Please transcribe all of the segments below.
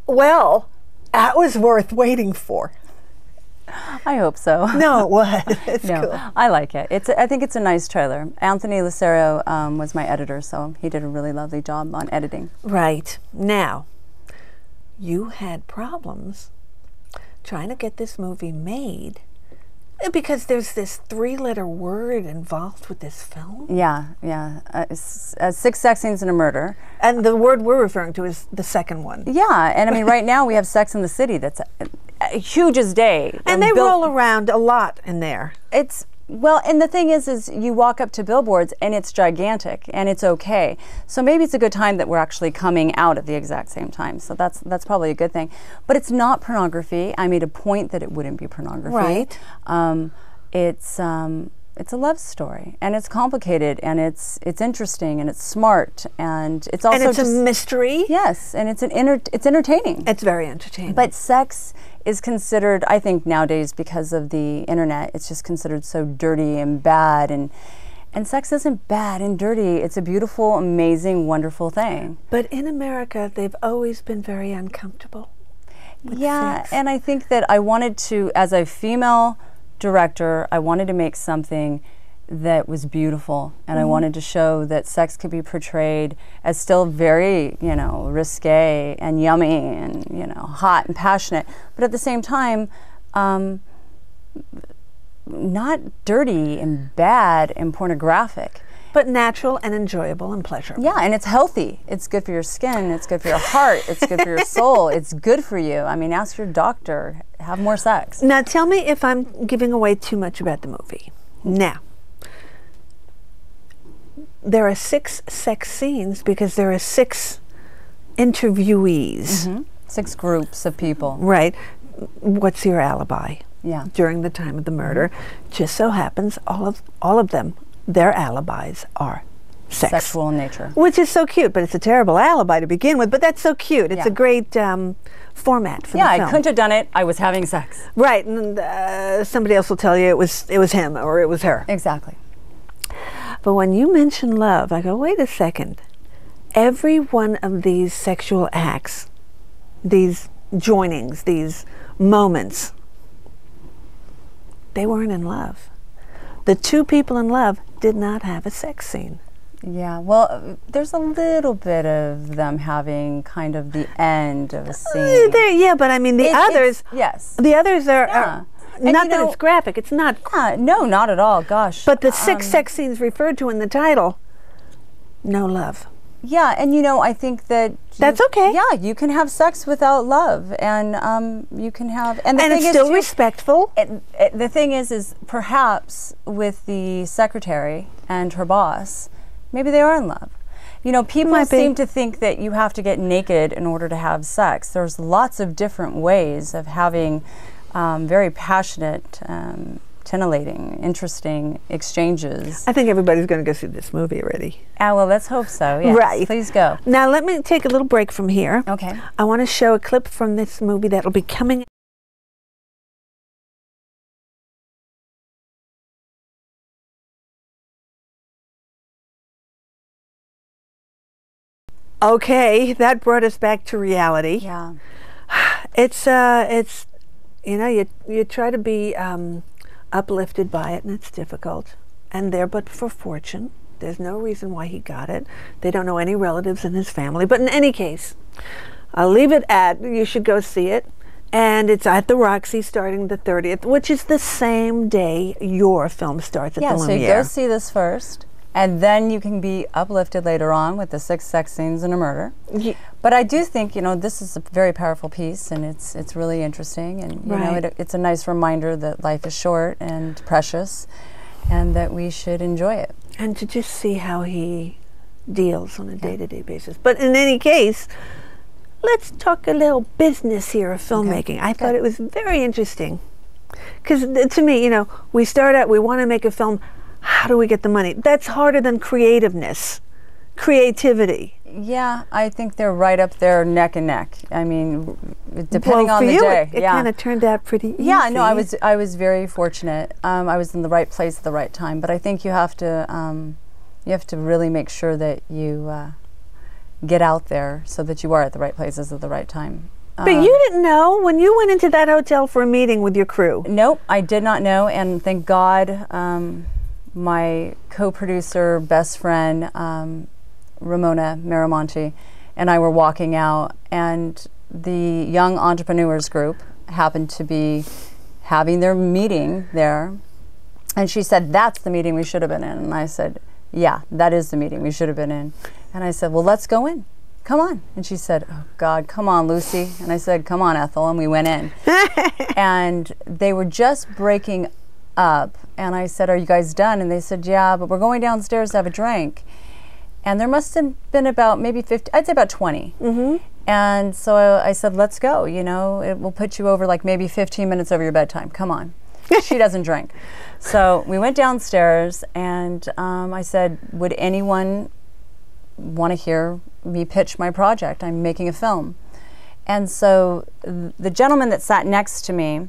Well, that was worth waiting for. I hope so. No, it was. It's No, cool. I like it. I think it's a nice trailer. Anthony Lucero was my editor, so he did a really lovely job on editing. Right. Now, you had problems trying to get this movie made because there's this 3-letter word involved with this film. Yeah, yeah. 6 sex scenes and a murder. And the word we're referring to is the second one. Yeah, and I mean, right now we have Sex in the City that's huge as day. And they roll around a lot in there. It's, well, and the thing is you walk up to billboards and it's gigantic and it's okay. So maybe it's a good time that we're actually coming out at the exact same time. So that's probably a good thing. But it's not pornography. I made a point that it wouldn't be pornography. Right. It's a love story, and it's complicated, and it's interesting, and it's smart, and it's also and it's a mystery. Yes, and it's entertaining. It's very entertaining. But sex is considered, I think nowadays, because of the internet, it's just considered so dirty and bad, and sex isn't bad and dirty. It's a beautiful, amazing, wonderful thing. But in America, they've always been very uncomfortable with sex. And I think that I wanted to, as a female director, I wanted to make something that was beautiful, and I wanted to show that sex could be portrayed as still very, risque and yummy and, hot and passionate, but at the same time, not dirty and bad and pornographic. But natural and enjoyable and pleasurable. Yeah, and it's healthy. It's good for your skin. It's good for your heart. It's good for your soul. It's good for you. I mean, ask your doctor. Have more sex. Now, tell me if I'm giving away too much about the movie. Now, there are 6 sex scenes because there are 6 interviewees. 6 groups of people. Right. What's your alibi? Yeah. During the time of the murder. Just so happens all of them, their alibis are sex. Sexual in nature. Which is so cute, but it's a terrible alibi to begin with, but that's so cute. It's a great format for the film. Yeah, I couldn't have done it. I was having sex. Right, and somebody else will tell you it was him or it was her. Exactly. But when you mention love, I go, wait a second. Every one of these sexual acts, these joinings, these moments, they weren't in love. The 2 people in love did not have a sex scene. Yeah, well, there's a little bit of them having kind of the end of a scene. Yeah, but I mean the others. Yes. The others are not that know, it's graphic. It's not. No, not at all. Gosh. But the 6 sex scenes referred to in the title, no love. Yeah, and I think that that's okay. Yeah, you can have sex without love, and you can have, and it's still respectful. The thing is perhaps with the secretary and her boss, maybe they are in love. People seem to think that you have to get naked in order to have sex. There's lots of different ways of having very passionate, titillating, interesting exchanges. I think everybody's going to go see this movie already. Well, let's hope so. Yes. Right. Please go. Now, let me take a little break from here. Okay. I want to show a clip from this movie that will be coming. Okay, that brought us back to reality. Yeah. It's you try to be uplifted by it, and it's difficult. And there, but for fortune, there's no reason why he got it. They don't know any relatives in his family. But in any case, I'll leave it at you should go see it. And it's at the Roxy starting the 30th, which is the same day your film starts at the Lumiere. So you go see this first, and then you can be uplifted later on with the 6 sex scenes and a murder. Yeah. But I do think, this is a very powerful piece, and it's really interesting, and you know, it's a nice reminder that life is short and precious, and that we should enjoy it. And to just see how he deals on a day-to-day basis. But in any case, let's talk a little business here of filmmaking. Okay. I thought it was very interesting. Because to me, we start out, we want to make a film. How do we get the money? That's harder than creativeness, creativity. Yeah, I think they're right up there neck and neck. I mean, depending on the day. It kind of turned out pretty easy. Yeah, no, I was very fortunate. I was in the right place at the right time. But I think you have to really make sure that you get out there so that you are at the right places at the right time. But you didn't know when you went into that hotel for a meeting with your crew? Nope, I did not know, and thank God my co-producer, best friend, Ramona Miramonte, and I were walking out, and the Young Entrepreneurs Group happened to be having their meeting there, and she said, "That's the meeting we should have been in." And I said, "Yeah, that is the meeting we should have been in." And I said, "Well, let's go in. Come on." And she said, "Oh God, come on, Lucy." And I said, "Come on, Ethel." And we went in. And they were just breaking up. And I said, "Are you guys done?" And they said, "Yeah, but we're going downstairs to have a drink." And there must have been about maybe 50, I'd say about 20. And so I said, "Let's go. You know, it will put you over like maybe 15 minutes over your bedtime. Come on." She doesn't drink. So we went downstairs, and I said, "Would anyone want to hear me pitch my project? I'm making a film." And so the gentleman that sat next to me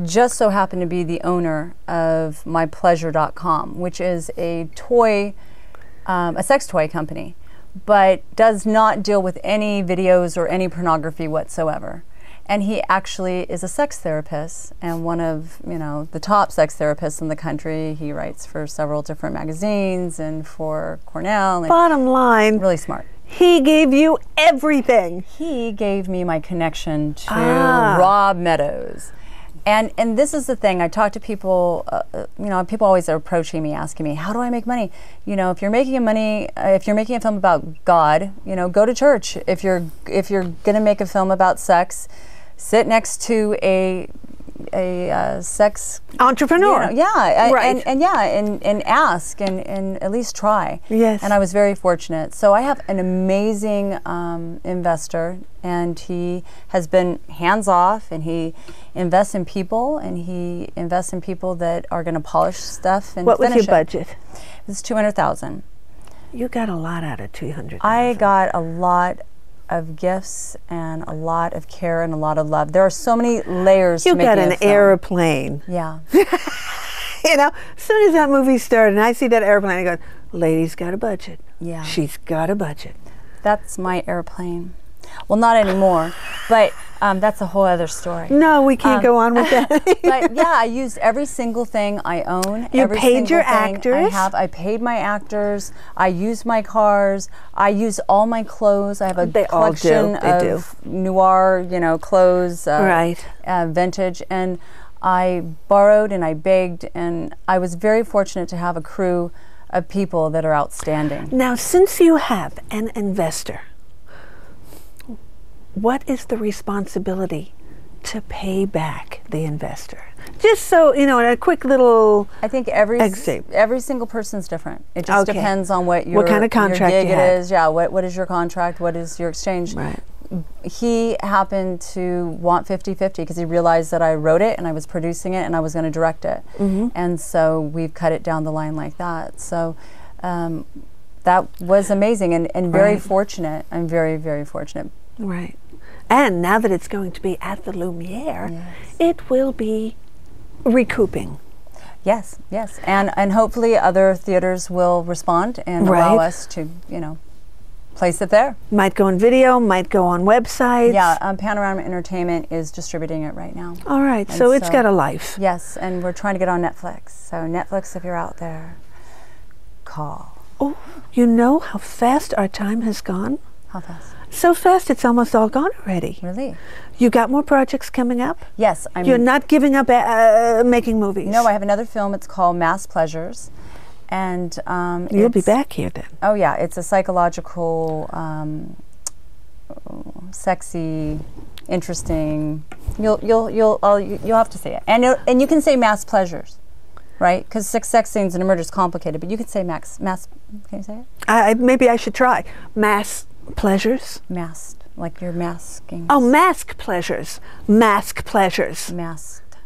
just so happened to be the owner of mypleasure.com, which is a sex toy company, but does not deal with any videos or any pornography whatsoever. And he actually is a sex therapist, and one of, you know, the top sex therapists in the country. He writes for several different magazines and for Cornell. And bottom line, really smart. He gave you everything. He gave me my connection to Rob Meadows. And this is the thing, I talk to people, you know, people always are approaching me, asking me, how do I make money? You know, if you're making a film about God, you know, go to church. If you're gonna make a film about sex, sit next to a sex entrepreneur. You know, yeah, right. and ask and at least try. Yes. And I was very fortunate. So I have an amazing investor, and he has been hands off, and he invests in people, and he invests in people that are going to polish stuff and what finish was your it. budget? It was $200,000. You got a lot out of $200,000. I got a lot of gifts and a lot of care and a lot of love. There are so many layers to making a film. You got an airplane. Yeah. You know, as soon as that movie started and I see that airplane, I go, lady's got a budget. Yeah. She's got a budget. That's my airplane. Well, not anymore, but that's a whole other story. No, we can't go on with that. But yeah, I used every single thing I own. You every paid your thing actors? I paid my actors. I used my cars. I used all my clothes. I have a collection of noir, you know, clothes, right. Vintage, and I borrowed and I begged, and I was very fortunate to have a crew of people that are outstanding. Now, since you have an investor, what is the responsibility to pay back the investor? Just so, you know, a quick little I think every single person's different. It just depends on what kind of contract your gig you it have. is. Yeah, what is your contract? What is your exchange? Right. He happened to want 50-50 because he realized that I wrote it and I was producing it and I was going to direct it. And so we've cut it down the line like that. So that was amazing and very fortunate. I'm very, very fortunate. Right. And now that it's going to be at the Lumiere, it will be recouping. Yes, yes. And hopefully other theaters will respond and allow us to, you know, place it there. Might go on video, might go on websites. Yeah, Panorama Entertainment is distributing it right now. All right, so it's got a life. Yes, and we're trying to get on Netflix. So Netflix, if you're out there, call. Oh, you know how fast our time has gone? How fast? So fast it's almost all gone already. Really? You got more projects coming up? Yes. You're not giving up making movies? No, I have another film. It's called Mass Pleasures. And you'll be back here then. Oh yeah, it's a psychological, sexy, interesting. You'll have to see it, and you can say mass pleasures, right? Because sex scenes and murder is complicated, but you could say mass. Can you say it? Maybe I should try mass pleasures. Masked, like you're masking. Oh, mask pleasures. Mask pleasures. Masked.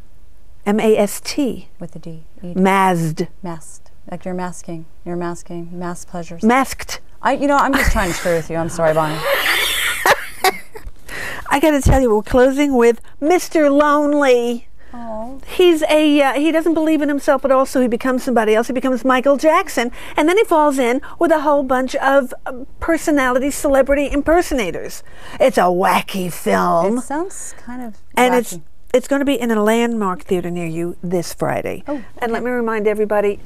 M-A-S-T. With a D. Masked. Masked. Like you're masking. You're masking. Mass pleasures. Masked. You know, I'm just trying to share with you. I'm sorry, Bonnie. I got to tell you, we're closing with Mr. Lonely. Oh. He doesn't believe in himself, but also he becomes somebody else. He becomes Michael Jackson, and then he falls in with a whole bunch of personality, celebrity impersonators. It's a wacky film. It sounds kind of and wacky. It's going to be in a landmark theater near you this Friday. Oh, okay. And let me remind everybody,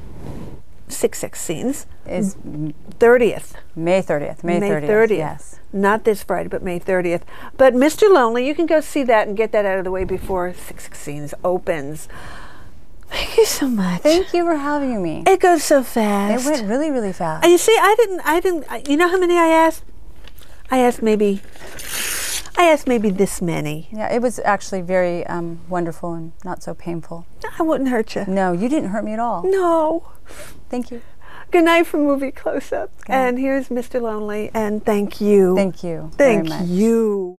6 scenes Is 30th. May 30th. May 30th. Yes. Not this Friday, but May 30th. But Mr. Lonely, you can go see that and get that out of the way before 6 scenes opens. Thank you so much. Thank you for having me. It goes so fast. It went really, really fast. You see, I didn't, you know how many I asked? I asked maybe this many. Yeah, it was actually very wonderful and not so painful. I wouldn't hurt you. No, you didn't hurt me at all. No. Thank you. Good night from Movie Close Up. And here's Mr. Lonely, and thank you. Thank you Thank very much. you.